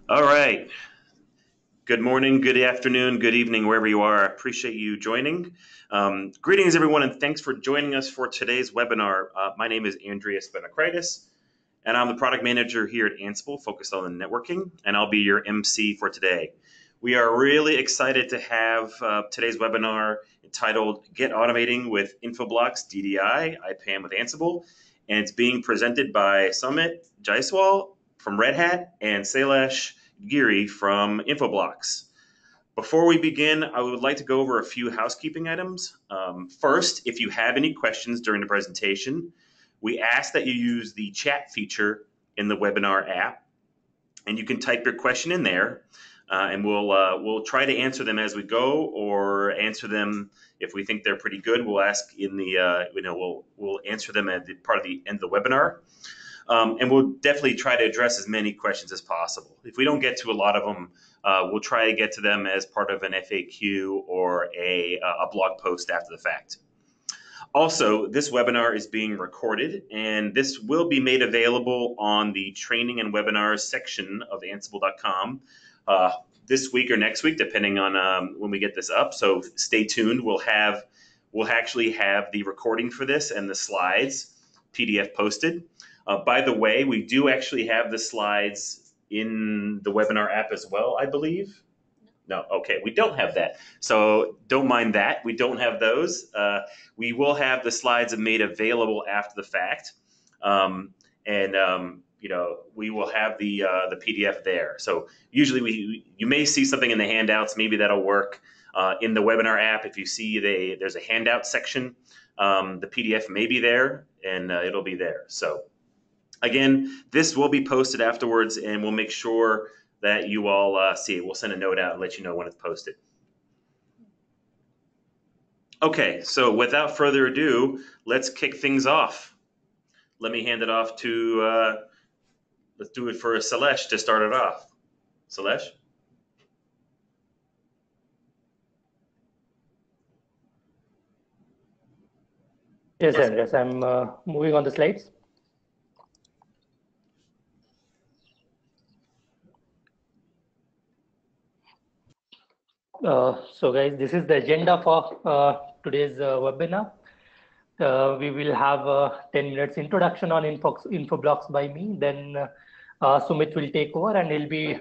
All right. Good morning, good afternoon, good evening, wherever you are. I appreciate you joining. Greetings, everyone, and thanks for joining us for today's webinar. My name is Andreas Benakritis, and I'm the product manager here at Ansible, focused on the networking, and I'll be your MC for today. We are really excited to have today's webinar entitled Get Automating with Infoblox DDI, IPAM with Ansible, and it's being presented by Sumit Jaiswal from Red Hat and Sailesh Giri from Infoblox. Before we begin, I would like to go over a few housekeeping items. First, if you have any questions during the presentation, we ask that you use the chat feature in the webinar app, and you can type your question in there, and we'll try to answer them as we go, or answer them if we think they're pretty good. We'll ask in the we'll answer them at the part of the end of the webinar. And we'll definitely try to address as many questions as possible. If we don't get to a lot of them, we'll try to get to them as part of an FAQ or a blog post after the fact. Also, this webinar is being recorded, and this will be made available on the training and webinars section of ansible.com this week or next week, depending on when we get this up. So stay tuned. We'll actually have the recording for this and the slides PDF posted. By the way, we do actually have the slides in the webinar app as well, I believe. No, okay, we don't have that. So don't mind that. We don't have those. We will have the slides made available after the fact. We will have the PDF there. So usually you may see something in the handouts. Maybe that'll work. In the webinar app, if you see there's a handout section, the PDF may be there, and it'll be there. So again, this will be posted afterwards, and we'll make sure that you all see it. We'll send a note out and let you know when it's posted. Okay, so without further ado, let's kick things off. Let me hand it off to, let's do it for Sailesh to start it off. Sailesh? Yes, Andreas, I'm moving on the slides. So guys, this is the agenda for today's webinar. We will have 10 minutes introduction on Infoblox by me. Then Sumit will take over and he'll be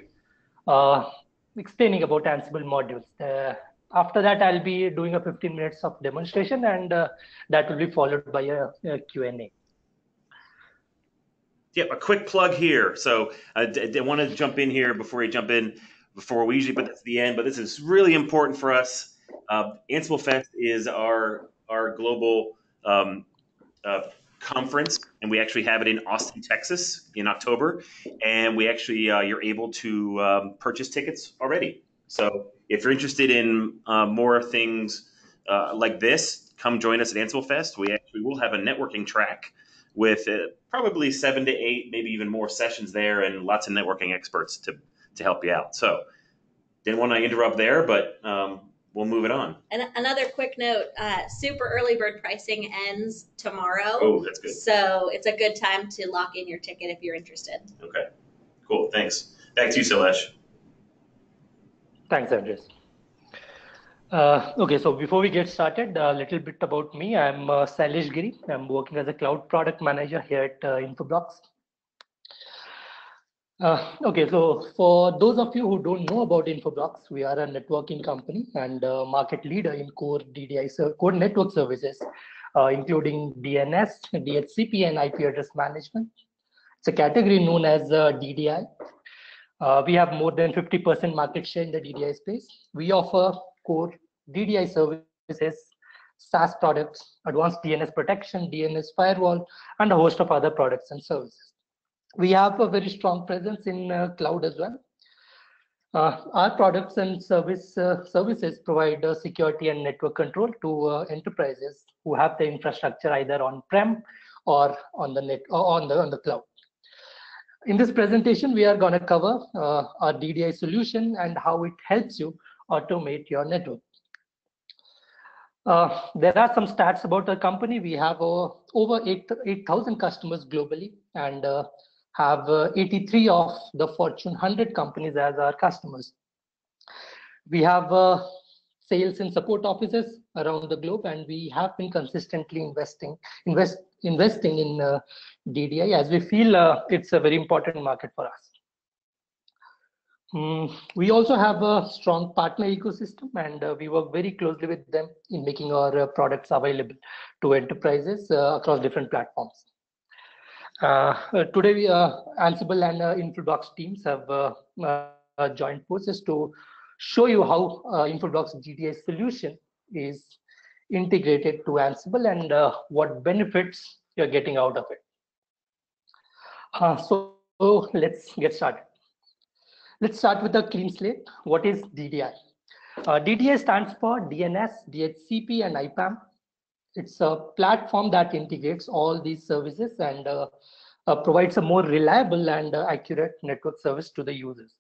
explaining about Ansible modules. After that, I'll be doing a 15 minutes of demonstration, and that will be followed by a Q&A. Yep, a quick plug here. So I want to jump in here before we usually put this at the end, but this is really important for us. Ansible Fest is our global conference, and we actually have it in Austin, Texas in October, and we actually you're able to purchase tickets already. So if you're interested in more things like this, come join us at Ansible Fest. We actually will have a networking track with probably 7 to 8, maybe even more sessions there, and lots of networking experts to help you out. So didn't want to interrupt there, but we'll move it on. And another quick note, super early bird pricing ends tomorrow. Oh, that's good. So it's a good time to lock in your ticket if you're interested. Okay, cool, thanks. Back to you, Sailesh. Thanks, Andreas. Okay, so before we get started, a little bit about me. I'm Sailesh Giri. I'm working as a cloud product manager here at Infoblox. Okay, so for those of you who don't know about Infoblox, we are a networking company and a market leader in core DDI, core network services, including DNS, DHCP, and IP address management. It's a category known as DDI. We have more than 50% market share in the DDI space. We offer core DDI services, SaaS products, advanced DNS protection, DNS firewall, and a host of other products and services. We have a very strong presence in cloud as well. Our products and services provide security and network control to enterprises who have the infrastructure either on-prem or on the net or on the cloud. In this presentation, we are going to cover our DDI solution and how it helps you automate your network. There are some stats about the company. We have over 8,000 customers globally and have 83 of the Fortune 100 companies as our customers. We have sales and support offices around the globe, and we have been consistently investing in DDI, as we feel it's a very important market for us. We also have a strong partner ecosystem, and we work very closely with them in making our products available to enterprises across different platforms. Today, Ansible and Infoblox teams have joined forces to show you how Infoblox DDI solution is integrated to Ansible and what benefits you're getting out of it. So let's get started. Let's start with a clean slate. What is DDI? DDI stands for DNS, DHCP, and IPAM. It's a platform that integrates all these services and provides a more reliable and accurate network service to the users.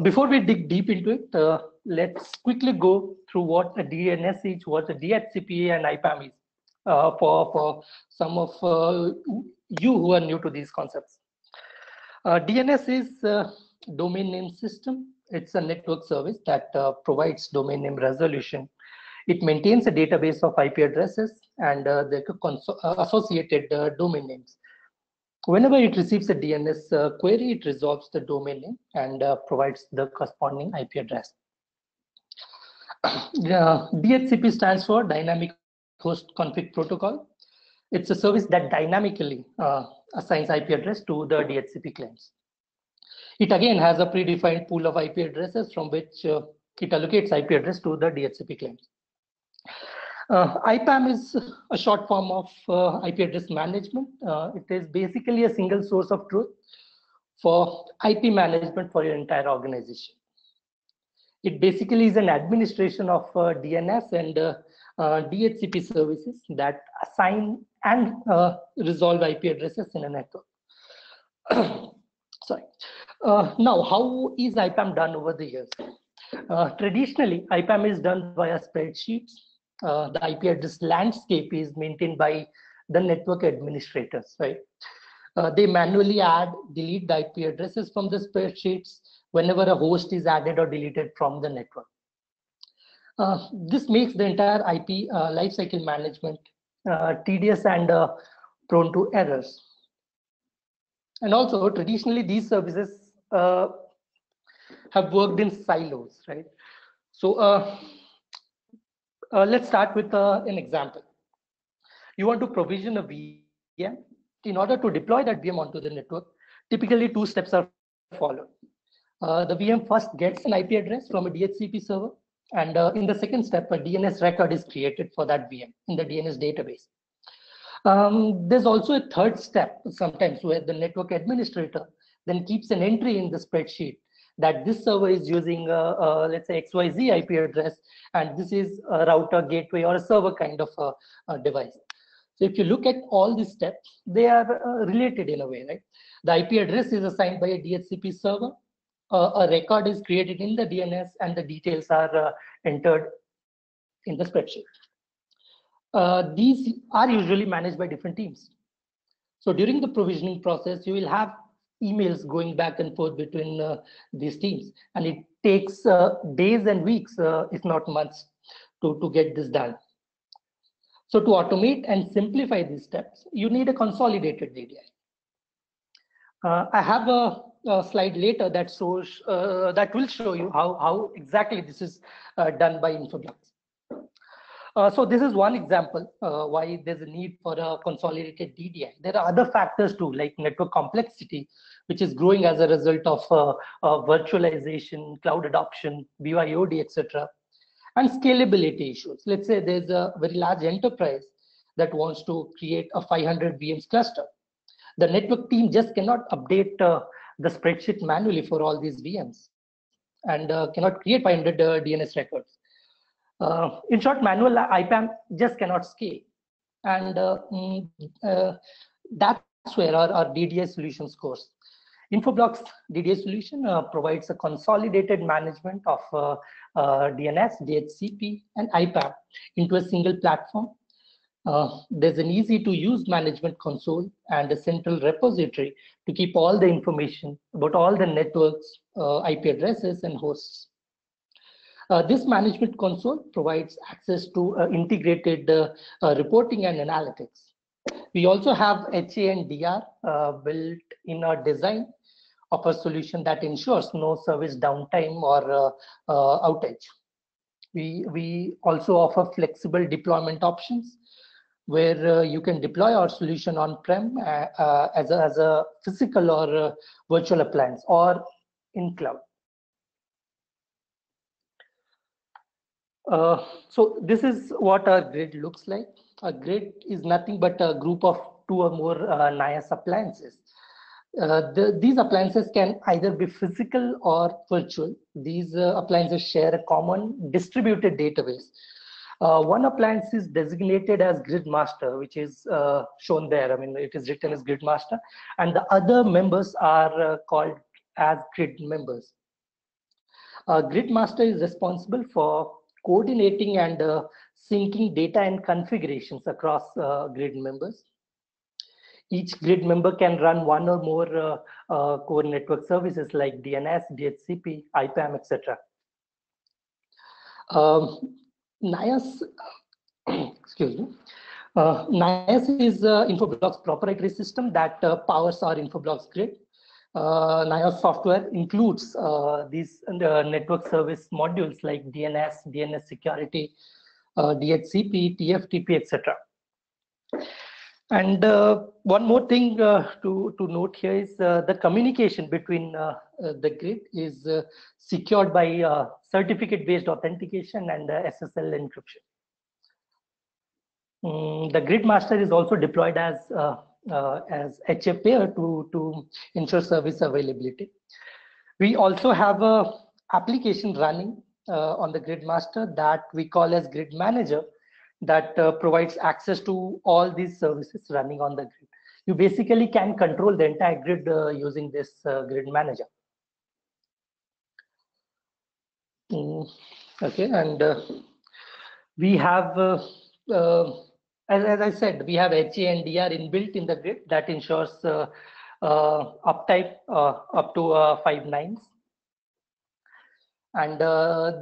Before we dig deep into it, let's quickly go through what a DNS is, what a DHCP and IPAM is for some of you who are new to these concepts. DNS is domain name system. It's a network service that provides domain name resolution. It maintains a database of IP addresses and the associated domain names. Whenever it receives a DNS query, it resolves the domain name and provides the corresponding IP address. DHCP stands for Dynamic Host Config Protocol. It's a service that dynamically assigns IP address to the DHCP claims. It again has a predefined pool of IP addresses from which it allocates IP address to the DHCP claims. IPAM is a short form of IP address management. It is basically a single source of truth for IP management for your entire organization. It basically is an administration of DNS and DHCP services that assign and resolve IP addresses in a network. Sorry. Now, how is IPAM done over the years? Traditionally, IPAM is done via spreadsheets. The IP address landscape is maintained by the network administrators, right? They manually add, delete the IP addresses from the spreadsheets whenever a host is added or deleted from the network. This makes the entire IP lifecycle management tedious and prone to errors. And also, traditionally, these services have worked in silos, right? So let's start with an example. You want to provision a VM. In order to deploy that VM onto the network, typically two steps are followed. The VM first gets an IP address from a DHCP server, and in the second step, a DNS record is created for that VM in the DNS database. There's also a third step sometimes where the network administrator then keeps an entry in the spreadsheet that this server is using, let's say, XYZ IP address, and this is a router, gateway, or a server kind of a device. So if you look at all these steps, they are related in a way, right? The IP address is assigned by a DHCP server. A record is created in the DNS, and the details are entered in the spreadsheet. These are usually managed by different teams. So during the provisioning process, you will have emails going back and forth between these teams, and it takes days and weeks, if not months, to get this done. So to automate and simplify these steps, you need a consolidated DDI. I have a slide later that shows that will show you how exactly this is done by Infoblox. So this is one example why there's a need for a consolidated DDI. There are other factors too, like network complexity, which is growing as a result of virtualization, cloud adoption, BYOD, etc., and scalability issues. Let's say there's a very large enterprise that wants to create a 500 VMs cluster. The network team just cannot update the spreadsheet manually for all these VMs and cannot create 500 DNS records. In short, manual IPAM just cannot scale. And that's where our DDI solution scores. Infoblox DDI solution provides a consolidated management of DNS, DHCP, and IPAM into a single platform. There's an easy to use management console and a central repository to keep all the information about all the networks, IP addresses, and hosts. This management console provides access to integrated reporting and analytics. We also have HA and DR built in our design of a solution that ensures no service downtime or outage. We also offer flexible deployment options where you can deploy our solution on-prem as a physical or virtual appliance or in cloud. So this is what our grid looks like. A grid is nothing but a group of 2 or more NIAS appliances. These appliances can either be physical or virtual. These appliances share a common distributed database. One appliance is designated as grid master, which is shown there. I mean, it is written as grid master, and the other members are called as grid members. Grid master is responsible for coordinating and syncing data and configurations across grid members. Each grid member can run one or more core network services like DNS, DHCP, IPAM, etc. NIAS, excuse me. NIAS is Infoblox proprietary system that powers our Infoblox grid. NIAS software includes these network service modules like DNS security, DHCP, TFTP, etc. And one more thing to note here is the communication between the grid is secured by certificate-based authentication and SSL encryption. The grid master is also deployed as HA pair to ensure service availability. We also have a application running on the grid master that we call as grid manager that provides access to all these services running on the grid. You basically can control the entire grid using this grid manager. Okay, and we have, as I said, we have HA and DR inbuilt in the grid that ensures uptime up to 5 nines. And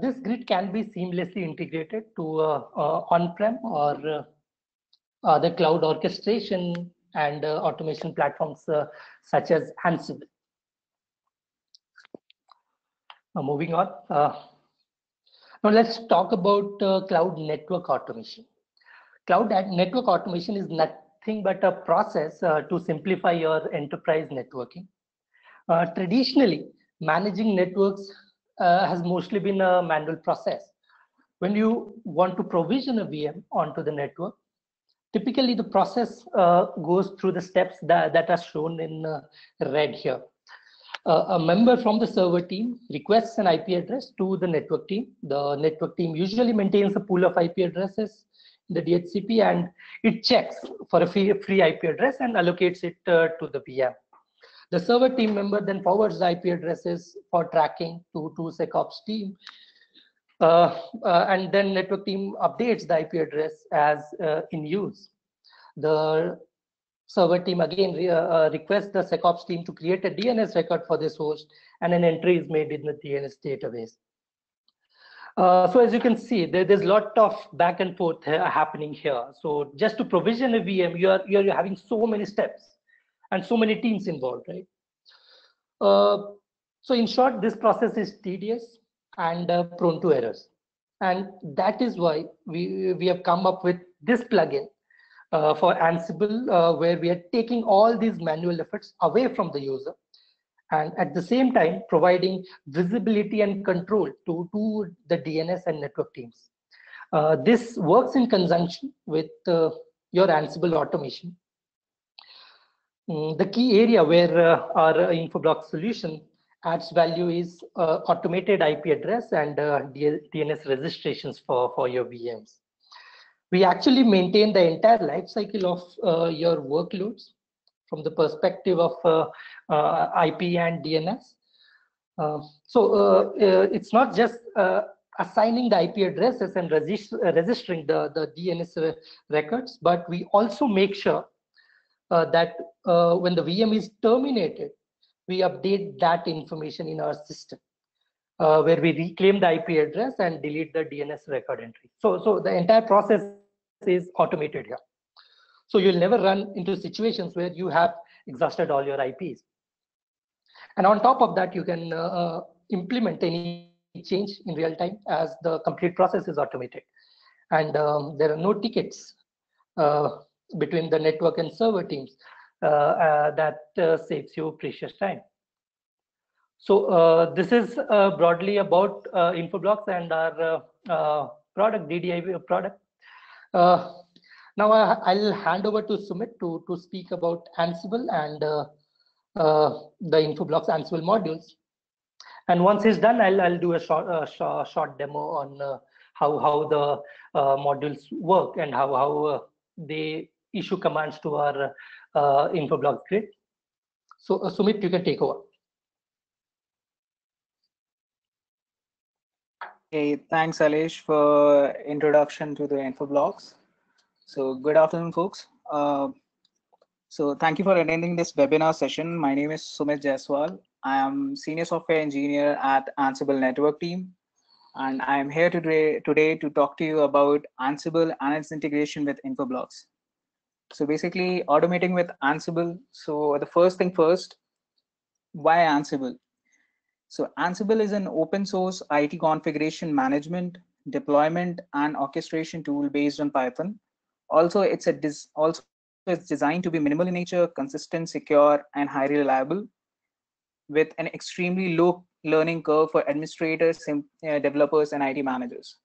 this grid can be seamlessly integrated to on-prem or the cloud orchestration and automation platforms such as Ansible. Moving on. Now let's talk about cloud network automation. Cloud network automation is nothing but a process to simplify your enterprise networking. Traditionally, managing networks has mostly been a manual process. When you want to provision a VM onto the network, typically the process goes through the steps that are shown in red here. A member from the server team requests an IP address to the network team. The network team usually maintains a pool of IP addresses in the DHCP, and it checks for a free IP address and allocates it to the VM. The server team member then forwards the IP addresses for tracking to SecOps team, and then network team updates the IP address as in use. The server team again requests the SecOps team to create a DNS record for this host, and an entry is made in the DNS database. So as you can see, there's a lot of back and forth happening here. So just to provision a VM, you're having so many steps and so many teams involved, right? So in short, this process is tedious and prone to errors. And that is why we have come up with this plugin for Ansible, where we are taking all these manual efforts away from the user, and at the same time providing visibility and control to the DNS and network teams. This works in conjunction with your Ansible automation. The key area where our Infoblox solution adds value is automated IP address and DNS registrations for your VMs. We actually maintain the entire life cycle of your workloads from the perspective of IP and DNS. So it's not just assigning the IP addresses and registering the DNS records, but we also make sure that when the VM is terminated, we update that information in our system, where we reclaim the IP address and delete the DNS record entry. So the entire process is automated here. So you'll never run into situations where you have exhausted all your IPs. And on top of that, you can implement any change in real time, as the complete process is automated. And there are no tickets between the network and server teams. That saves you precious time. So this is broadly about Infoblox and our product, DDI product. Now I'll hand over to Sumit to speak about Ansible and the Infoblox Ansible modules. And once he's done, I'll do a short demo on how the modules work and how they issue commands to our Infoblox grid. So Sumit, you can take over. Hey, thanks, Alesh, for introduction to the Infoblox. So good afternoon, folks. So thank you for attending this webinar session. My name is Sumit Jaiswal. I am Senior Software Engineer at Ansible Network Team. And I am here today to talk to you about Ansible and its integration with Infoblox. So basically automating with Ansible. So the first thing first, why Ansible? So Ansible is an open source IT configuration management, deployment, and orchestration tool based on Python. Also, it's designed to be minimal in nature, consistent, secure, and highly reliable, with an extremely low learning curve for administrators, developers, and IT managers.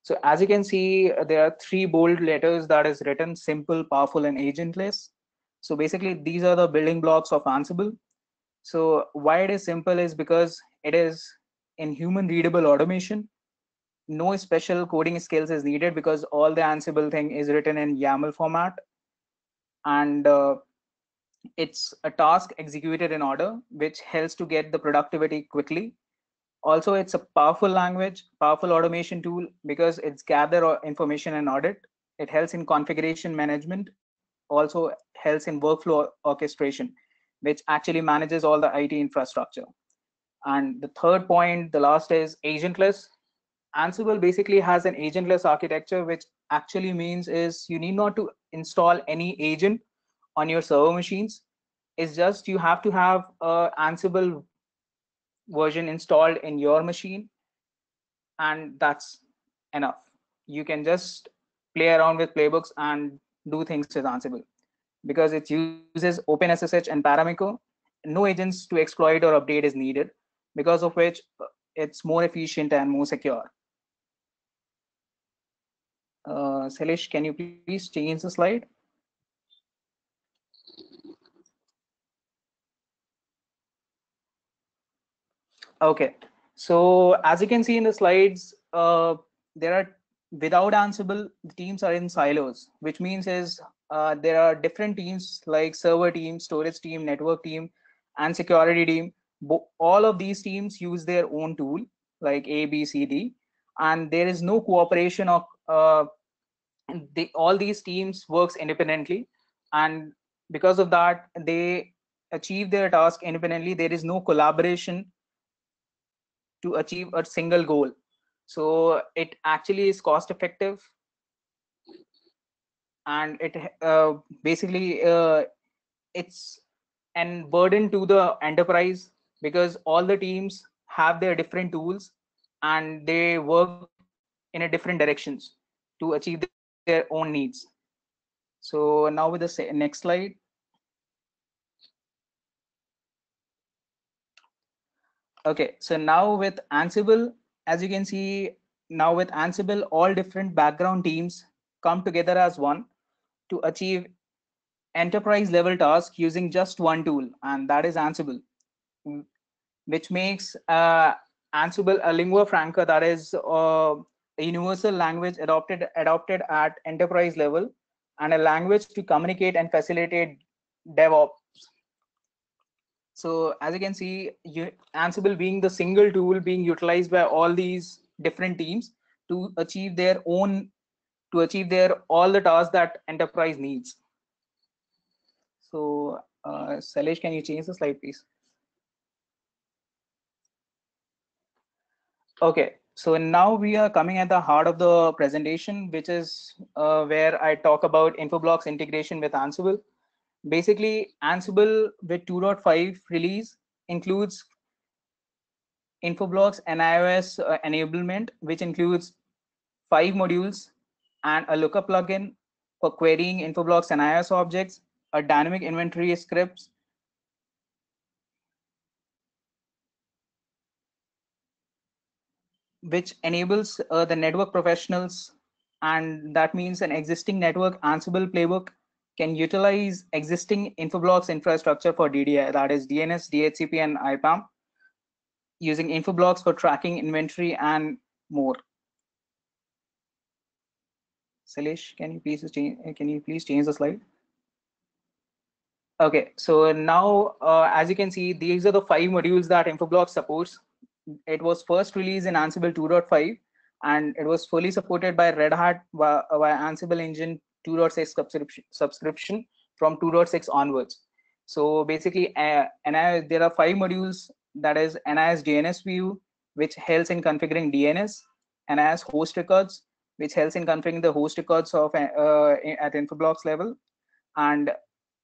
So as you can see, there are 3 bold letters that is written: simple, powerful, and agentless. So basically, these are the building blocks of Ansible. So why it is simple is because it is in human readable automation. No special coding skills is needed because all the Ansible thing is written in YAML format. And it's a task executed in order, which helps to get the productivity quickly. Also, it's a powerful language, powerful automation tool because it's gather information and audit. It helps in configuration management, also helps in workflow orchestration, which actually manages all the IT infrastructure. And the third point, the last, is agentless. Ansible basically has an agentless architecture, which actually means is you need not to install any agent on your server machines. It's just you have to have a Ansible version installed in your machine, and that's enough. You can just play around with playbooks and do things with Ansible because it uses OpenSSH and Paramiko. No agents to exploit or update is needed, because of which it's more efficient and more secure. Sailesh, can you please change the slide? Okay, so as you can see in the slides, there are, without Ansible, the teams are in silos, which means is there are different teams like server team, storage team, network team, and security team. All of these teams use their own tool like A, B, C, D, and there is no cooperation of all these teams works independently, and because of that they achieve their task independently. There is no collaboration to achieve a single goal. So it actually is cost effective, and it basically it's a burden to the enterprise because all the teams have their different tools and they work in a different directions to achieve their own needs. So now with the next slide. Okay, so now with Ansible, as you can see, now with Ansible, all different background teams come together as one to achieve enterprise level task using just one tool, and that is Ansible, which makes Ansible a lingua franca, that is a universal language adopted at enterprise level, and a language to communicate and facilitate DevOps. So as you can see, Ansible being the single tool being utilized by all these different teams to achieve their own, all the tasks that enterprise needs. So Salesh, can you change the slide, please? Okay, so now we are coming at the heart of the presentation, which is where I talk about Infoblox integration with Ansible. Basically, Ansible with 2.5 release includes Infoblox NIOS enablement, which includes 5 modules and a lookup plugin for querying Infoblox NIOS objects, a dynamic inventory scripts, which enables the network professionals, and that means an existing network Ansible playbook can utilize existing Infoblox infrastructure for DDI, that is DNS, DHCP, and IPAM, using Infoblox for tracking inventory and more. Salesh, can you please change the slide? Okay, so now as you can see, these are the 5 modules that Infoblox supports. It was first released in Ansible 2.5, and it was fully supported by Red Hat via Ansible Engine 2.6 subscription from 2.6 onwards. So basically, there are 5 modules, that is NIS DNS view, which helps in configuring DNS, NIS host records, which helps in configuring the host records of at Infoblox level, and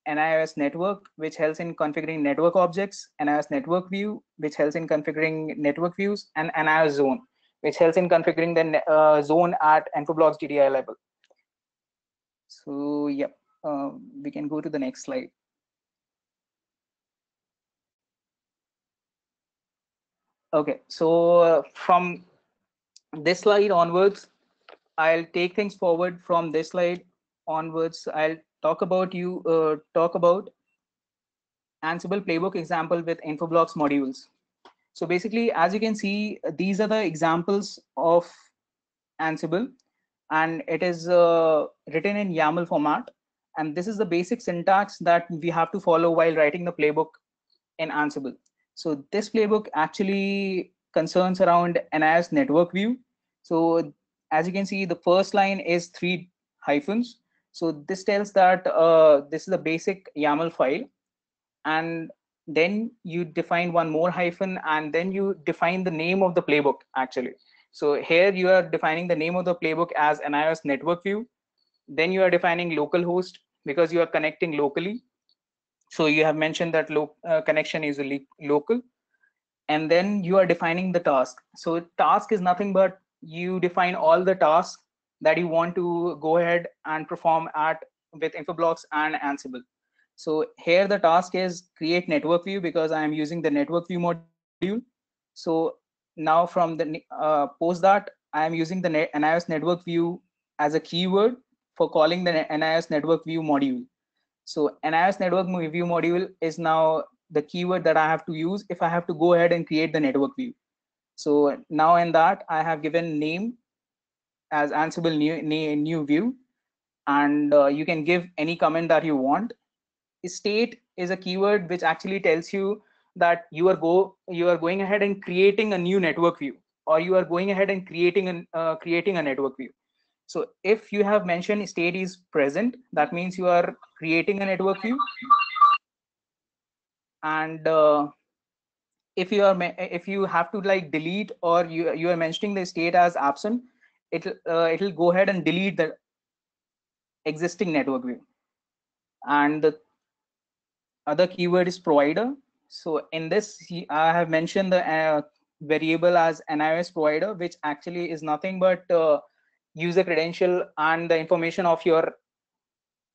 NIOS network, which helps in configuring network objects, NIOS network view, which helps in configuring network views, and NIOS zone, which helps in configuring the zone at Infoblox DDI level. So yeah, we can go to the next slide. Okay, so from this slide onwards, I'll take things forward from this slide onwards. I'll talk about Ansible playbook example with Infoblox modules. So basically, as you can see, these are the examples of Ansible, and it is written in YAML format. And this is the basic syntax that we have to follow while writing the playbook in Ansible. So this playbook actually concerns around NIS network view. So as you can see, the first line is 3 hyphens. So this tells that this is a basic YAML file, and then you define one more hyphen, and then you define the name of the playbook actually. So here you are defining the name of the playbook as NIOS network view. Then you are defining localhost because you are connecting locally. So you have mentioned that connection is local. And then you are defining the task. So task is nothing but you define all the tasks that you want to go ahead and perform with Infoblox and Ansible. So here the task is create network view because I am using the network view module. So now from the post that, I am using the NIOS network view as a keyword for calling the NIOS network view module. So NIOS network view module is now the keyword that I have to use if I have to go ahead and create the network view. So now in that, I have given name as Ansible new view, and you can give any comment that you want. State is a keyword which actually tells you that you are going ahead and creating a new network view, or you are going ahead and creating a network view. So if you have mentioned state is present, that means you are creating a network view. And if you have to like delete, or you are mentioning the state as absent, it'll go ahead and delete the existing network view. And the other keyword is provider. So in this, I have mentioned the variable as NIOS provider, which actually is nothing but user credential and the information of your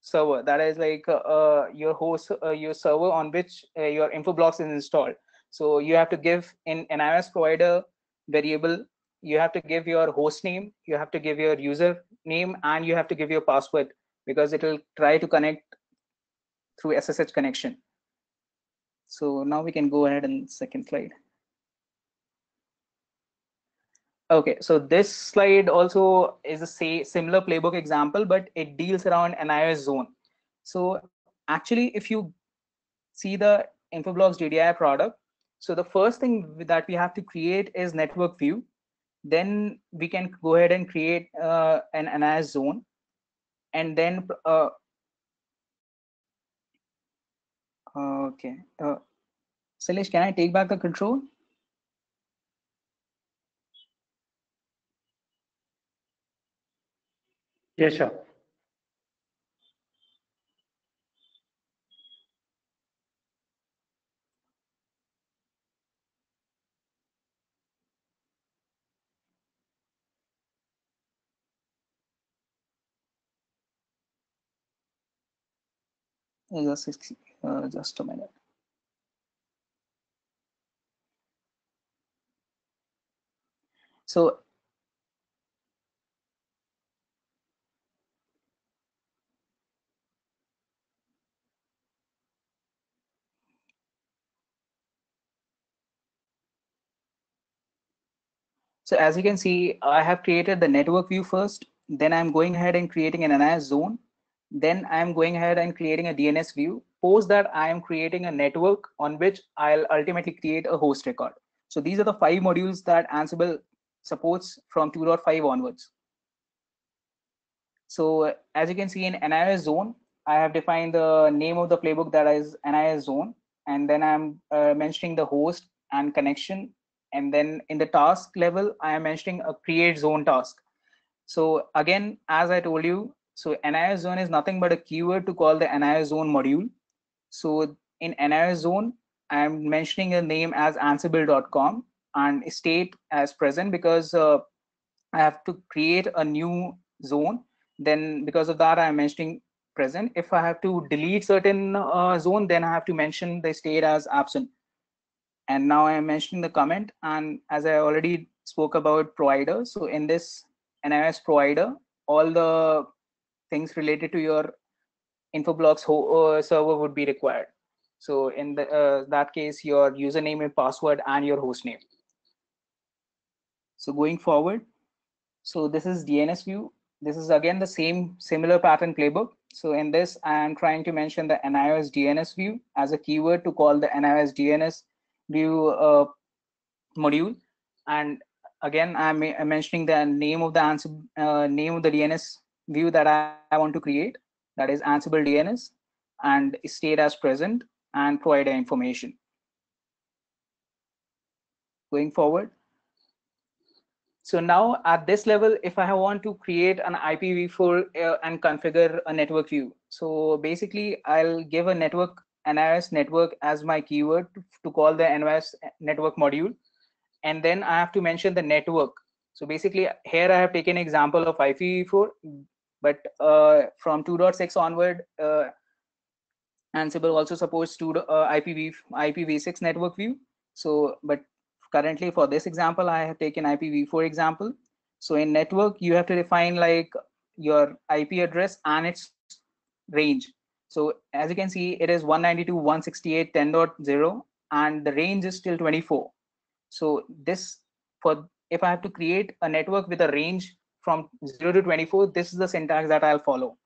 server, that is like your host, your server on which your Infoblox is installed. So you have to give in NIOS provider variable, you have to give your host name, you have to give your user name, and you have to give your password, because it will try to connect through SSH connection. So now we can go ahead and second slide. Okay, so this slide also is a similar playbook example, but it deals around NIOS zone. So actually, if you see the Infoblox DDI product, so the first thing that we have to create is network view, then we can go ahead and create an NIS zone, and then okay, Salesh, can I take back the control? Yeah, sure. Just a minute. So as you can see, I have created the network view first, then I'm going ahead and creating an NIS zone. Then I'm going ahead and creating a DNS view. Post that, I am creating a network on which I'll ultimately create a host record. So these are the 5 modules that Ansible supports from 2.5 onwards. So as you can see in NIS zone, I have defined the name of the playbook, that is NIS zone. And then I'm mentioning the host and connection. And then in the task level, I am mentioning a create zone task. So again, as I told you, so NIS zone is nothing but a keyword to call the NIS zone module. So in NIS zone, I'm mentioning a name as ansible.com and state as present, because I have to create a new zone. Then because of that, I'm mentioning present. If I have to delete certain zone, then I have to mention the state as absent. And now I'm mentioning the comment. And as I already spoke about provider, so in this NIS provider, all the things related to your Infoblox server would be required. So in that case, your username and password and your host name. So going forward, so this is DNS view. This is again the same similar pattern playbook. So in this, I am trying to mention the NIS DNS view as a keyword to call the NIS DNS view module. And again, I'm mentioning the name of the name of the DNS view that I want to create, that is Ansible DNS, and state as present and provider information. Going forward, so now at this level, if I want to create an IPv4 and configure a network view, so basically I'll give a NIS network as my keyword to call the NIS network module. And then I have to mention the network. So basically here I have taken an example of IPv4, but from 2.6 onward, Ansible also supports IPv6 network view. So, but currently for this example, I have taken IPv4 example. So in network, you have to define like your IP address and its range. So as you can see, it is 192.168.10.0 and the range is still 24. So this, for if I have to create a network with a range from 0 to 24, this is the syntax that I'll follow.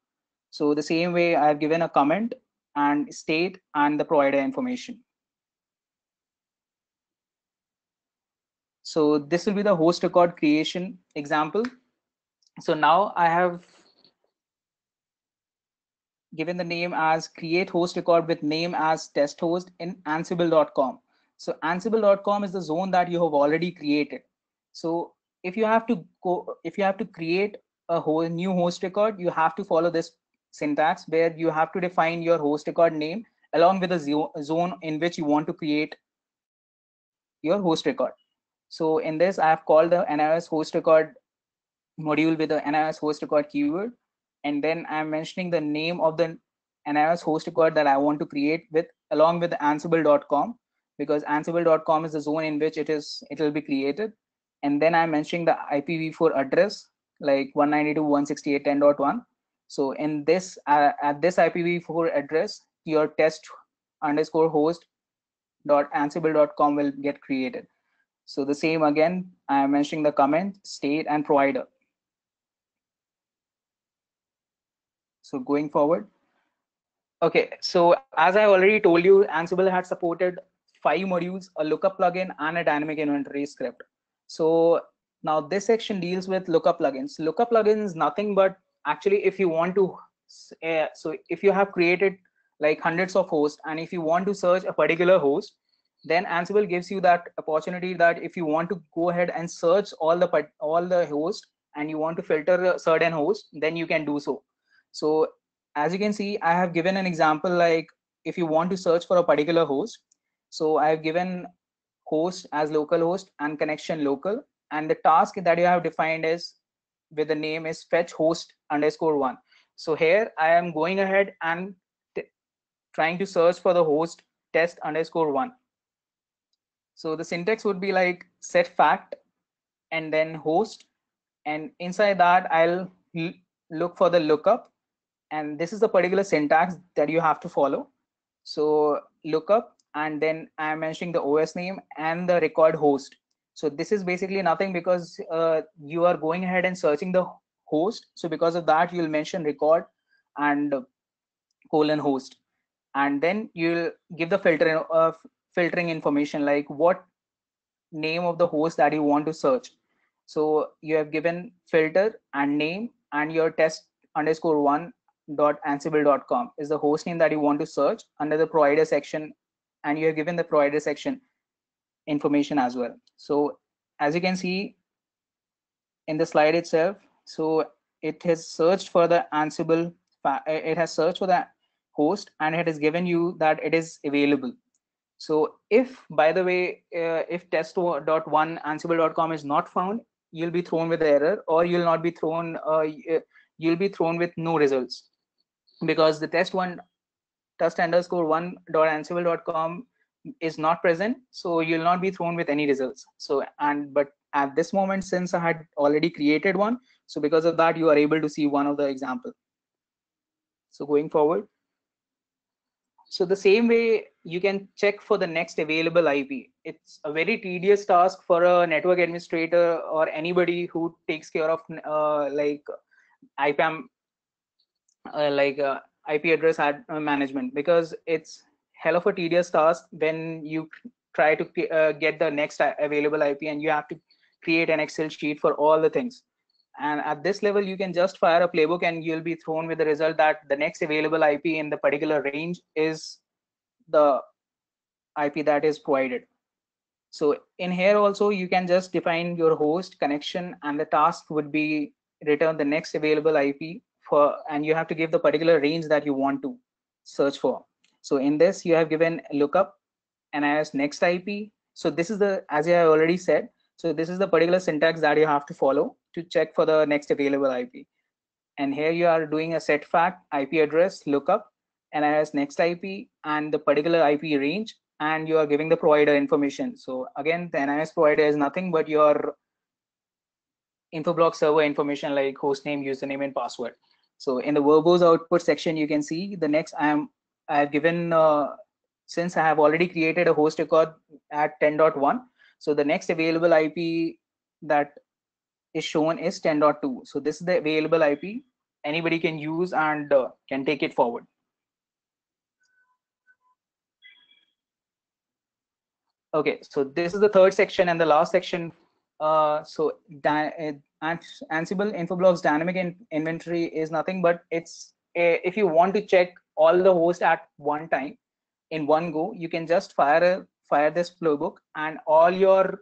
So the same way I've given a comment and state and the provider information. So this will be the host record creation example. So now I have given the name as create host record with name as test host in ansible.com. So ansible.com is the zone that you have already created. So if you have to create a whole new host record, you have to follow this syntax where you have to define your host record name along with the zone in which you want to create your host record. So in this, I have called the NIS host record module with the NIS host record keyword. And then I'm mentioning the name of the NIS host record that I want to create with along with the ansible.com, because ansible.com is the zone in which it will be created. And then I'm mentioning the IPv4 address like 192.168.10.1. So in this at this IPv4 address, your test underscore host .ansible.com will get created. So the same again, I am mentioning the comment, state, and provider. So going forward, okay. So as I already told you, Ansible had supported 5 modules, a lookup plugin, and a dynamic inventory script. So Now this section deals with lookup plugins. Lookup plugins is nothing but actually if you want to, so if you have created like hundreds of hosts and if you want to search a particular host, then Ansible gives you that opportunity that if you want to go ahead and search all the hosts and you want to filter a certain host, then you can do so. So as you can see, I have given an example like if you want to search for a particular host. So I have given host as localhost and connection local, and the task that you have defined is with the name is fetch host underscore one. So here I am going ahead and trying to search for the host test underscore one. So the syntax would be like set fact and then host, and inside that I'll look for the lookup, and this is the particular syntax that you have to follow. So lookup, and then I'm mentioning the OS name and the record host. So this is basically nothing because you are going ahead and searching the host. So because of that, you'll mention record and colon host, and then you'll give the filtering information like what name of the host that you want to search. So you have given filter and name, and your test underscore one .ansible.com is the host name that you want to search under the provider section, and you have given the provider section information as well. So as you can see in the slide itself, so it has searched for the Ansible, it has searched for the host and it has given you that it is available. So if, by the way, if test.1 ansible.com is not found, you'll be thrown with the error, or you'll not be thrown, you'll be thrown with no results, because the test underscore one .ansible.com is not present, so you'll not be thrown with any results. So but at this moment, since I had already created one, so because of that, you are able to see one of the example. So going forward, so the same way you can check for the next available IP. It's a very tedious task for a network administrator or anybody who takes care of like IPAM, IP address management, because it's hell of a tedious task when you try to get the next available IP and you have to create an Excel sheet for all the things. And at this level, you can just fire a playbook and you'll be thrown with the result that the next available IP in the particular range is the IP that is provided. So in here also, you can just define your host connection, and the task would be return the next available IP for, and you have to give the particular range that you want to search for. So in this, you have given lookup and as next IP. So this is the, as I already said, so this is the particular syntax that you have to follow to check for the next available IP. And here you are doing a set fact IP address lookup and as next IP and the particular IP range, and you are giving the provider information. So again, the NIS provider is nothing but your Infoblox server information like hostname, username, and password. So in the verbose output section, you can see the next I have given, since I have already created a host record at 10.1. So the next available IP that is shown is 10.2. So this is the available IP anybody can use and can take it forward. Okay, so this is the third section and the last section. So Ansible Infoblox dynamic inventory is nothing but it's if you want to check all the hosts at one time in one go, you can just fire this playbook, and all your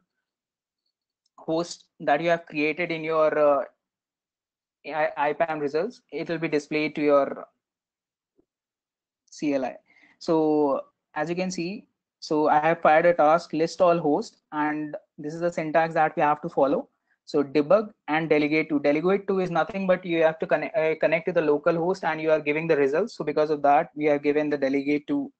hosts that you have created in your IPAM results, it will be displayed to your CLI. So as you can see, so I have fired a task list all hosts, and this is the syntax that we have to follow. So debug and delegate to. Delegate to is nothing but you have to connect to the local host and you are giving the results. So because of that, we have given the delegate to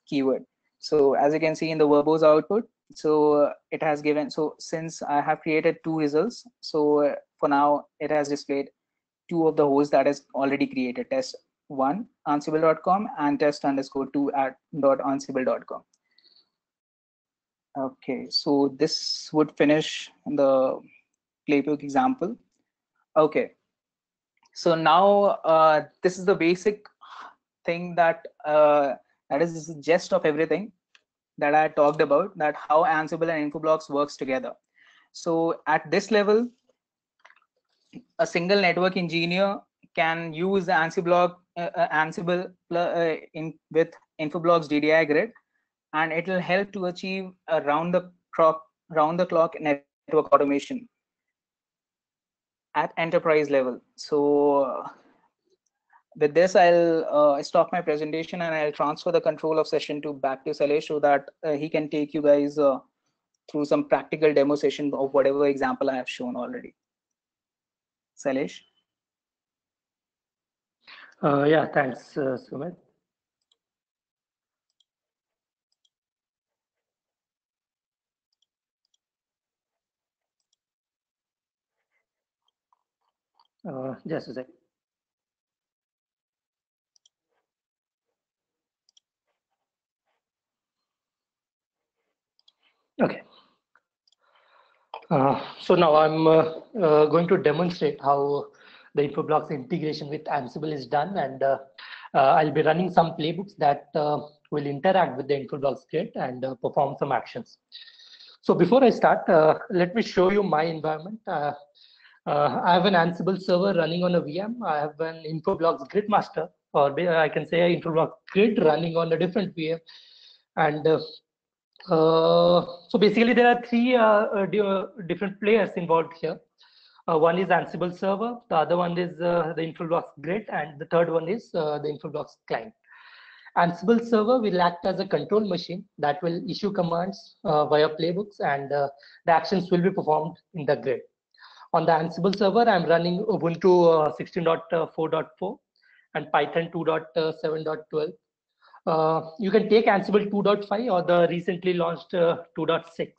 keyword. So as you can see in the verbose output, so it has given, so since I have created two results, so for now it has displayed two of the hosts that is already created, test1 ansible.com and test_2 at .ansible.com. Okay, so this would finish the playbook example. Okay, so now this is the basic thing that that is the gist of everything that I talked about, that how Ansible and Infoblox works together. So at this level, a single network engineer can use Ansible with Infoblox DDI Grid, and it will help to achieve a round the clock network automation at enterprise level. So with this, I'll stop my presentation and I'll transfer the control of session back to Salesh so that he can take you guys through some practical demo session of whatever example I have shown already. Salesh. Yeah, thanks, Sumit. Just a sec. Okay. So now I'm going to demonstrate how the Infoblox integration with Ansible is done, and I'll be running some playbooks that will interact with the Infoblox grid and perform some actions. So before I start, let me show you my environment. I have an Ansible server running on a VM. I have an Infoblox grid master, or I can say Infoblox grid running on a different VM, and so basically, there are three different players involved here. One is Ansible server, the other one is the Infoblox grid, and the third one is the Infoblox client. Ansible server will act as a control machine that will issue commands via playbooks, and the actions will be performed in the grid. On the Ansible server, I'm running Ubuntu 16.4.4 and Python 2.7.12. You can take Ansible 2.5 or the recently launched 2.6.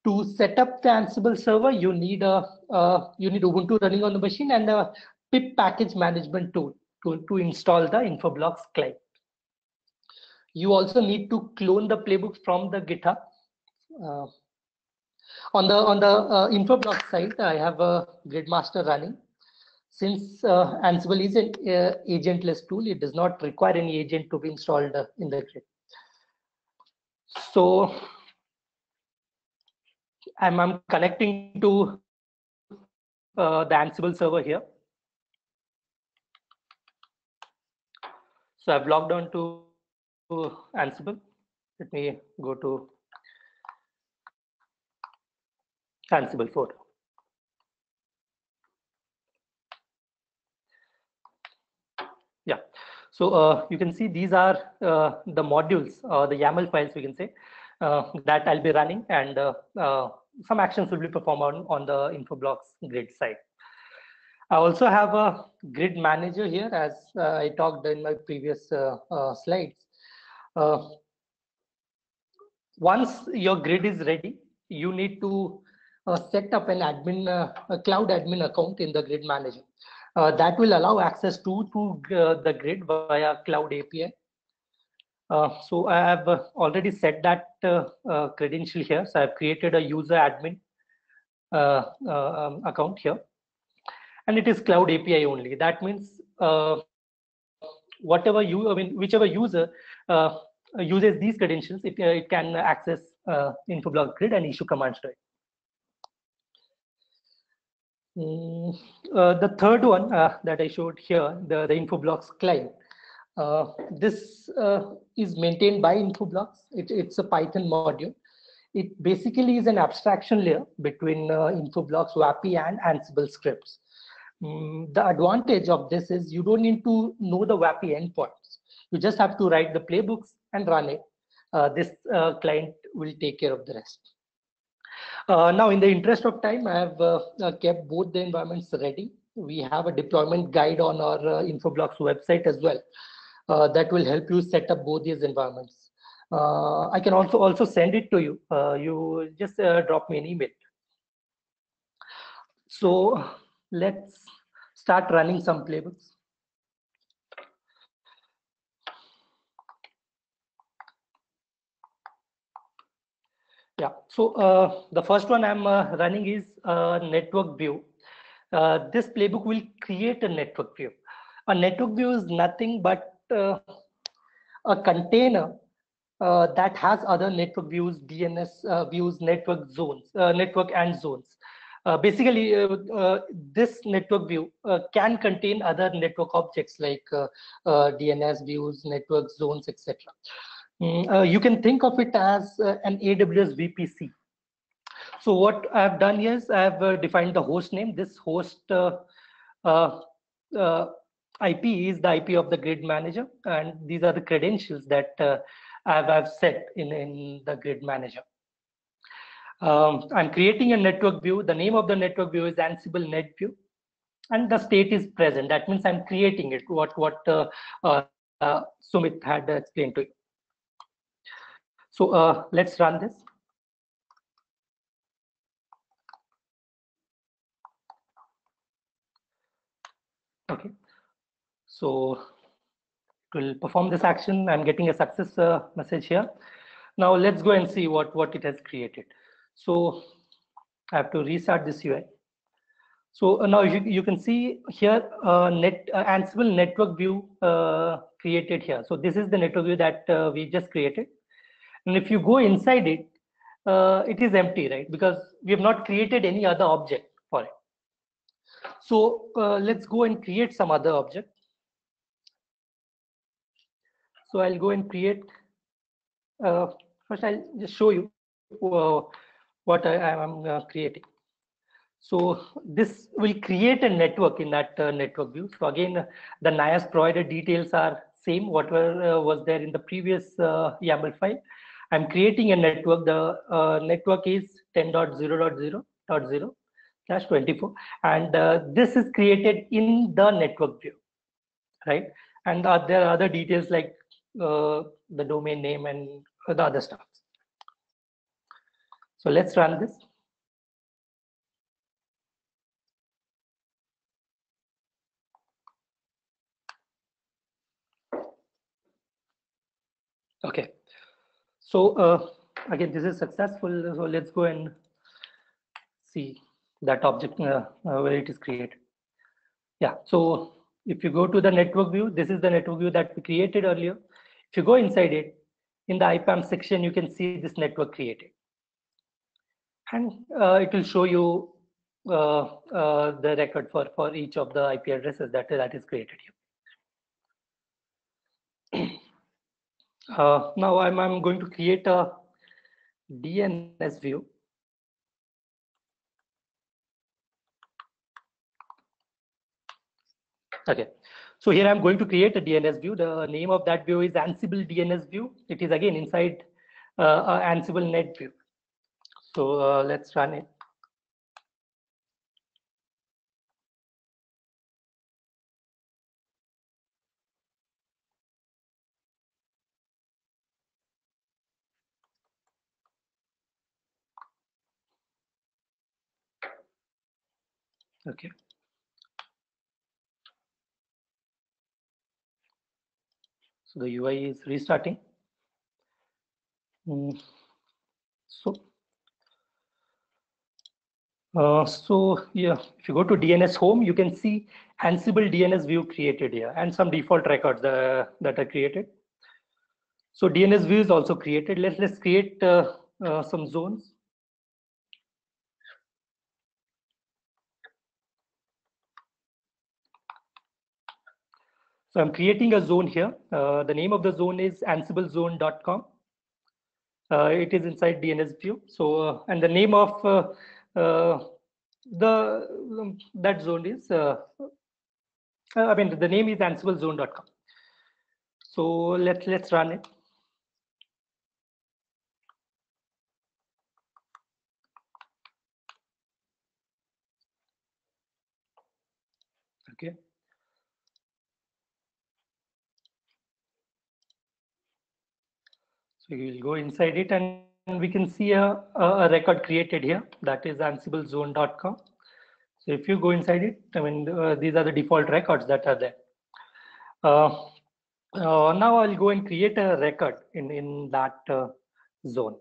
To set up the Ansible server, you need Ubuntu running on the machine and a pip package management tool to install the Infoblox client. You also need to clone the playbook from the GitHub. On the Infoblox side, I have a Gridmaster running. Since Ansible is an agentless tool, it does not require any agent to be installed in the grid. So I'm connecting to the Ansible server here. So I've logged on to Ansible. Let me go to Ansible 4. Yeah, so you can see these are the modules, the YAML files, we can say, that I'll be running, and some actions will be performed on the Infoblox grid side. I also have a grid manager here, as I talked in my previous slides. Once your grid is ready, you need to set up an admin, a cloud admin account in the grid manager. That will allow access to the grid via cloud API. So I have already set that credential here. So I've created a user admin account here, and it is cloud API only. That means whichever user uses these credentials, it can access Infoblox grid and issue commands to it. The third one that I showed here, the Infoblox client. This is maintained by Infoblox. It's a Python module. It basically is an abstraction layer between Infoblox, WAPI, and Ansible scripts. The advantage of this is you don't need to know the WAPI endpoints. You just have to write the playbooks and run it. This client will take care of the rest. Now, in the interest of time, I have kept both the environments ready. We have a deployment guide on our Infoblox website as well that will help you set up both these environments. I can also send it to you. You just drop me an email. So let's start running some playbooks. Yeah, so the first one I'm running is network view. This playbook will create a network view. A network view is nothing but a container that has other network views, DNS views, network zones, network and zones. This network view can contain other network objects like DNS views, network zones, etc. You can think of it as an AWS VPC. So what I've done here is I've defined the host name. This host uh, IP is the IP of the grid manager, and these are the credentials that I've set in the grid manager. I'm creating a network view. The name of the network view is Ansible Net View, and the state is present. That means I'm creating it. What Sumit had explained to you. So let's run this. Okay. So it will perform this action. I'm getting a success message here. Now let's go and see what it has created. So I have to restart this UI. So now you can see here Ansible network view created here. So this is the network view that we just created. And if you go inside it, it is empty, right? Because we have not created any other object for it. So let's go and create some other object. So I'll go and create, first I'll just show you what I am creating. So this will create a network in that network view. So again, the NIAS provider details are same, whatever was there in the previous YAML file. I'm creating a network. The network is 10.0.0.0/24, and this is created in the network view, right? And there are other details like the domain name and the other stuff. So let's run this. Okay. So again, this is successful. So let's go and see that object where it is created. Yeah. So if you go to the network view, this is the network view that we created earlier. If you go inside it, in the IPAM section, you can see this network created. And it will show you the record for each of the IP addresses that is created here. Now I'm going to create a DNS view. Okay, so here I'm going to create a DNS view. The name of that view is Ansible DNS view. It is again inside Ansible Net View. So let's run it. Okay. So the UI is restarting. So yeah, if you go to DNS home, you can see Ansible DNS view created here and some default records that are created. So DNS view is also created. Let's create some zones. So I'm creating a zone here. The name of the zone is ansiblezone.com. It is inside DNS view. So and the name of that zone is the name is ansiblezone.com. So let's run it. Okay. So you will go inside it and we can see a record created here, that is ansiblezone.com. So if you go inside it, these are the default records that are there. Now I'll go and create a record in that zone.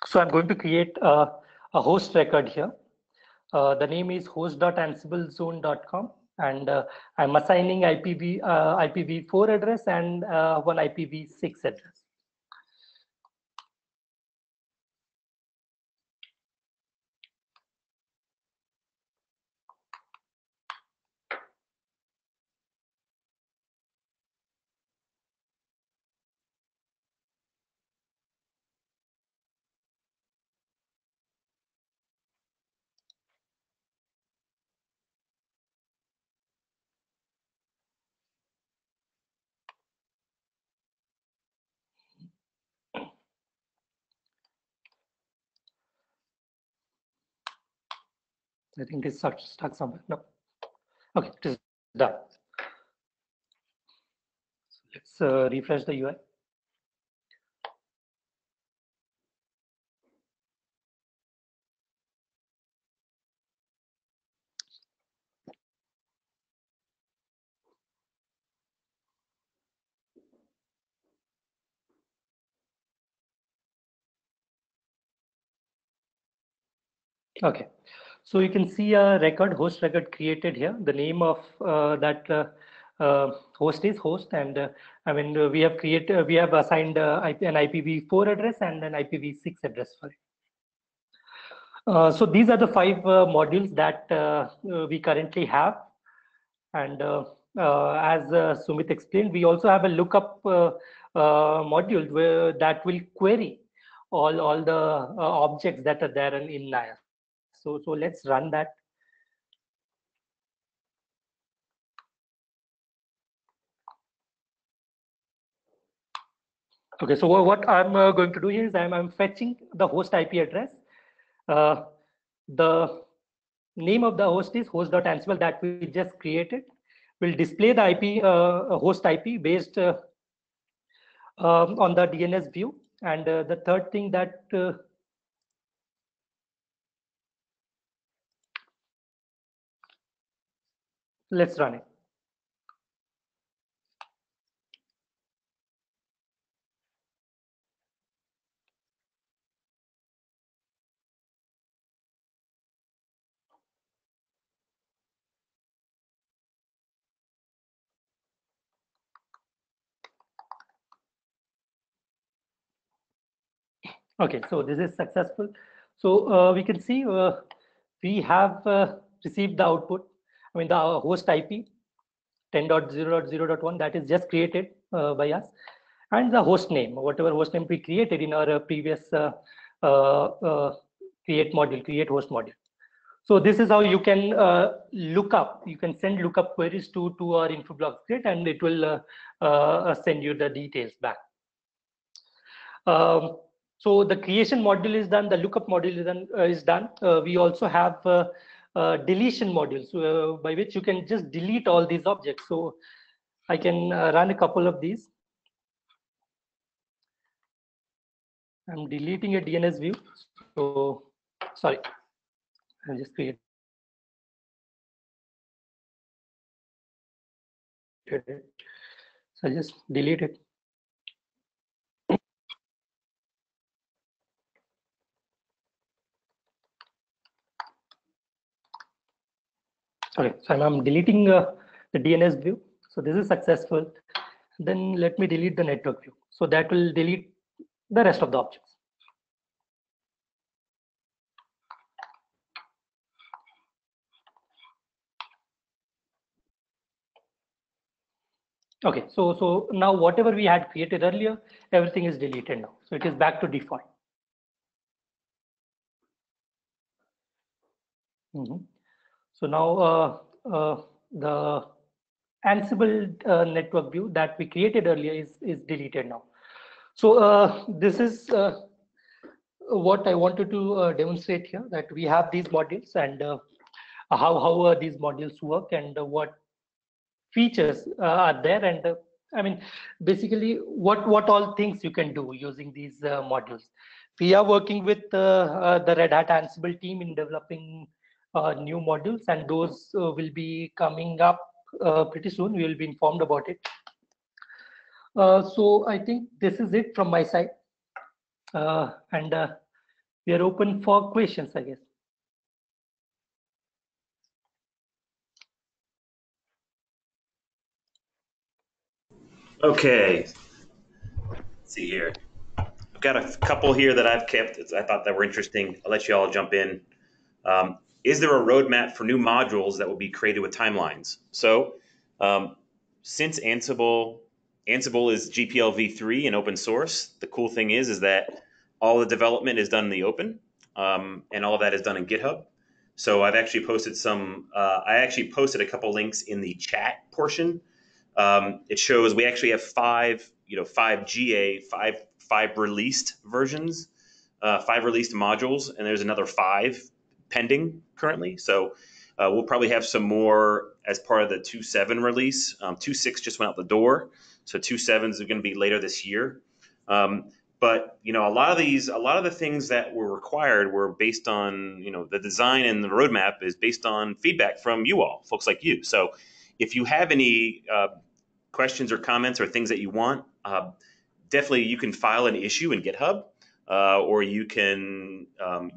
So I'm going to create a host record here. The name is host.ansiblezone.com, and I'm assigning IPv4 address and one IPv6 address. I think it's stuck somewhere. No. Okay, it is done. Let's refresh the UI. Okay, so you can see a host record created here. The name of that host is host, and we have assigned an IPv4 address and an IPv6 address for it. So these are the 5 modules that we currently have, and as Sumit explained, we also have a lookup module that will query all the objects that are there in NIAS. So let's run that. Okay, so what I'm going to do here is I'm fetching the host IP address. The name of the host is host.ansible that we just created. We'll display the IP host IP based on the DNS view. And the third thing that let's run it. Okay, so this is successful. So we can see we have received the output. I mean, the host IP 10.0.0.1 that is just created by us, and the host name, whatever host name we created in our previous create host module. So this is how you can you can send lookup queries to our Infoblox grid, and it will send you the details back. So the creation module is done, the lookup module is done. We also have deletion modules by which you can just delete all these objects. So I can run a couple of these. I'm deleting a DNS view. So sorry, I'll just create it. So I'll just delete it. Okay, so I'm deleting the DNS view. So this is successful. Then let me delete the network view. So that will delete the rest of the objects. Okay, so now whatever we had created earlier, everything is deleted now. So it is back to default. So now the Ansible network view that we created earlier is deleted now. So this is what I wanted to demonstrate here, that we have these modules and how these modules work and what features are there, and I mean basically what all things you can do using these modules. We are working with the Red Hat Ansible team in developing new modules, and those will be coming up pretty soon. We will be informed about it. So I think this is it from my side, and we are open for questions, I guess. Okay, let's see here. I've got a couple here that I've kept. I thought that were interesting. I'll let you all jump in. Is there a roadmap for new modules that will be created with timelines? So, since Ansible is GPL v3 and open source, the cool thing is that all the development is done in the open, and all of that is done in GitHub. So I've actually posted I actually posted a couple links in the chat portion. It shows we actually have five GA, five released versions, 5 released modules, and there's another 5 pending currently. So we'll probably have some more as part of the 2.7 release. 2.6 just went out the door, so 2.7s are going to be later this year. But a lot of the things that were required were based on the design, and the roadmap is based on feedback from you all, folks like you. So if you have any questions or comments or things that you want, definitely you can file an issue in GitHub. Or you can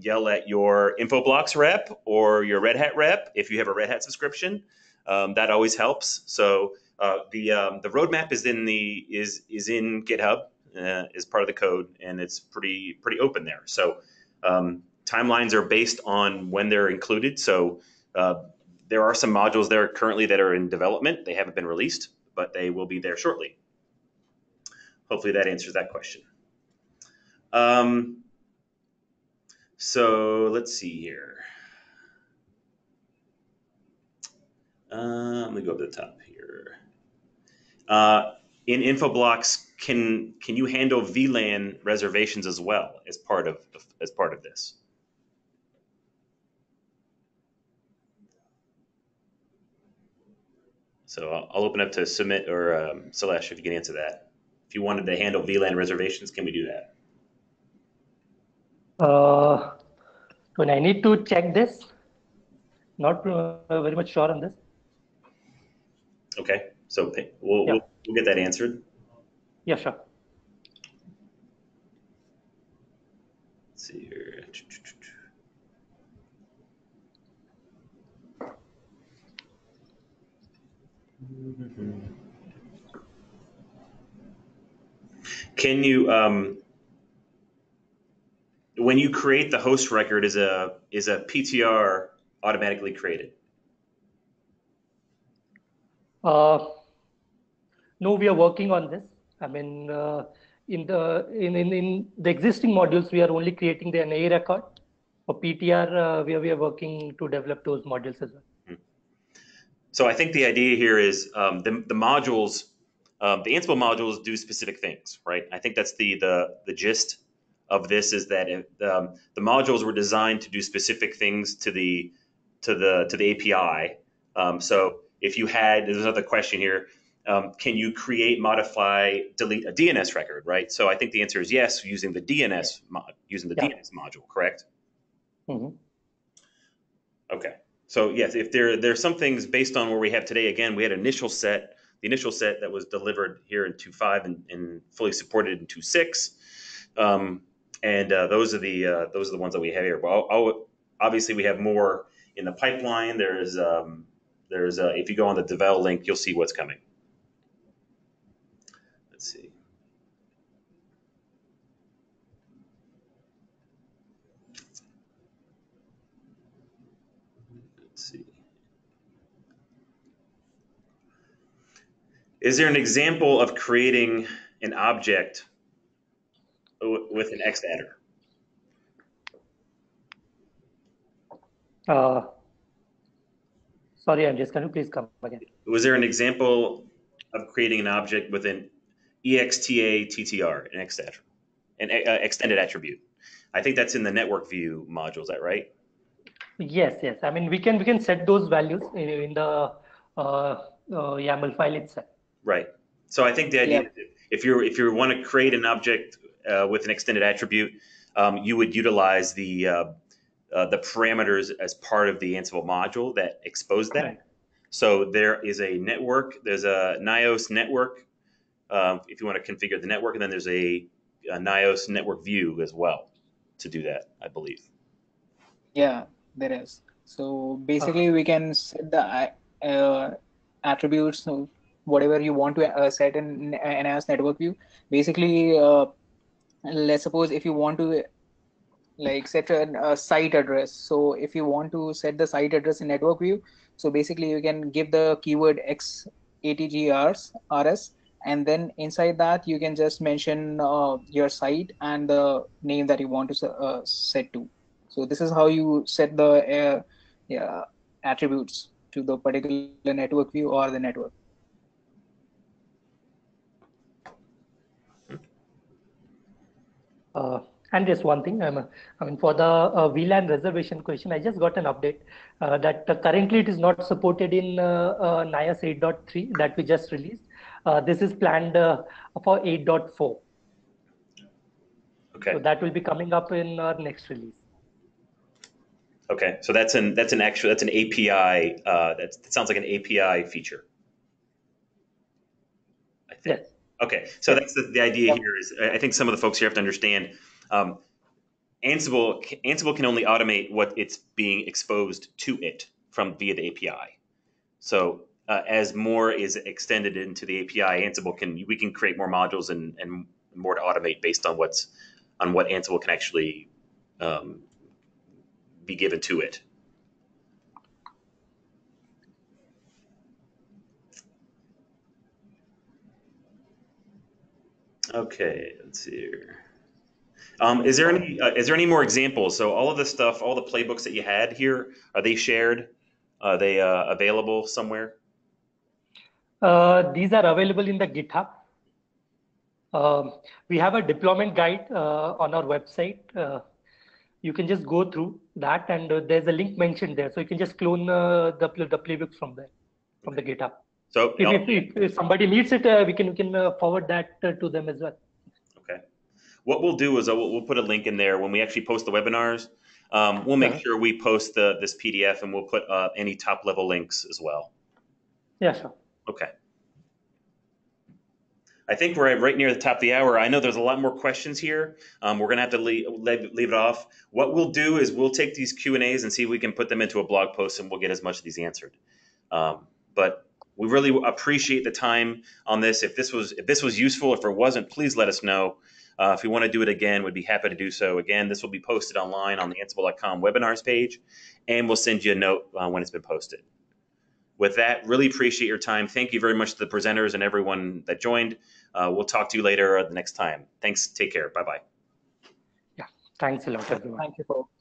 yell at your Infoblox rep or your Red Hat rep if you have a Red Hat subscription. That always helps. So the roadmap is in GitHub as part of the code, and it's pretty open there. So timelines are based on when they're included. So there are some modules there currently that are in development. They haven't been released, but they will be there shortly. Hopefully that answers that question. So let's see here. Let me go up to the top here. In Infoblox, can you handle VLAN reservations as well as part of this? So I'll open up to Sumit or Salesh if you can answer that. If you wanted to handle VLAN reservations, can we do that? When I need to check this, not very much sure on this. Okay, so we'll get that answered. Yeah, sure. Let's see here. Can you when you create the host record, is a PTR automatically created? No, we are working on this. I mean, in the existing modules, we are only creating the NA record. For PTR, we are working to develop those modules as well. So I think the idea here is the modules, the Ansible modules do specific things, right? I think that's the gist of this, is that the modules were designed to do specific things to the API. So if you there's another question here. Can you create, modify, delete a DNS record, right? So I think the answer is yes, using the DNS DNS module, correct? Mm-hmm. Okay. So yes, if there's some things based on where we have today. Again, we had the initial set that was delivered here in 2.5 and fully supported in 2.6, and those are the ones that we have here. But obviously we have more in the pipeline. There's if you go on the Devel link, you'll see what's coming. Let's see. Is there an example of creating an object with an Xadder? Sorry, Andreas, can you please come again? Was there an example of creating an object with an EXTA TTR, an Xadder, an extended attribute? I think that's in the network view module. Is that right? Yes. I mean, we can set those values in the YAML file itself. Right. So I think the idea, if you want to create an object with an extended attribute, you would utilize the parameters as part of the Ansible module that expose that. Right. So there is a network. There's a NIOS network if you want to configure the network, and then there's a NIOS network view as well to do that, I believe. Yeah, there is. So basically, we can set the attributes whatever you want to set in enhanced network view. Basically, let's suppose if you want to like set a site address. So if you want to set the site address in network view, so basically you can give the keyword XATGRS, and then inside that you can just mention your site and the name that you want to set to. So this is how you set the yeah, attributes to the particular network view or the network. And just one thing, I mean, for the VLAN reservation question, I just got an update that currently it is not supported in NIAS 8.3 that we just released. This is planned for 8.4. Okay. So that will be coming up in our next release. Okay. So that's an API. That sounds like an API feature, I think. Yes. Okay. So that's the idea here is I think some of the folks here have to understand Ansible can only automate what it's being exposed to it from via the API. So as more is extended into the API, we can create more modules and more to automate based on what Ansible can actually be given to it. Okay, let's see here. Is there any more examples? So all of this stuff, all the playbooks that you had here, are they shared? Are they available somewhere? These are available in the GitHub. We have a deployment guide on our website. You can just go through that, and there's a link mentioned there. So you can just clone the playbooks from there, from the GitHub. So if somebody needs it, we can forward that to them as well. Okay. What we'll do is we'll put a link in there when we actually post the webinars. We'll make sure we post this PDF, and we'll put any top level links as well. Yeah, sure. Okay. I think we're right near the top of the hour. I know there's a lot more questions here. We're going to have to leave it off. What we'll do is we'll take these Q&As and see if we can put them into a blog post, and we'll get as much of these answered. But we really appreciate the time on this. If this was useful, if it wasn't, please let us know. If we want to do it again, we'd be happy to do so. Again, this will be posted online on the Ansible.com webinars page, and we'll send you a note when it's been posted. With that, really appreciate your time. Thank you very much to the presenters and everyone that joined. We'll talk to you later the next time. Thanks. Take care. Bye-bye. Yeah. Thanks a lot, everyone. Thank you, folks.